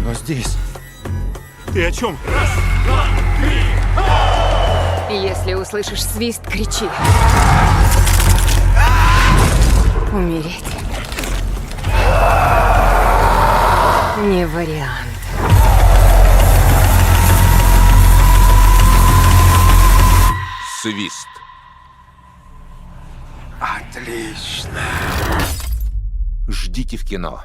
оно здесь. Ты о чем? Если услышишь свист, кричи. Умереть. Не вариант. Свист. Отлично. Ждите в кино.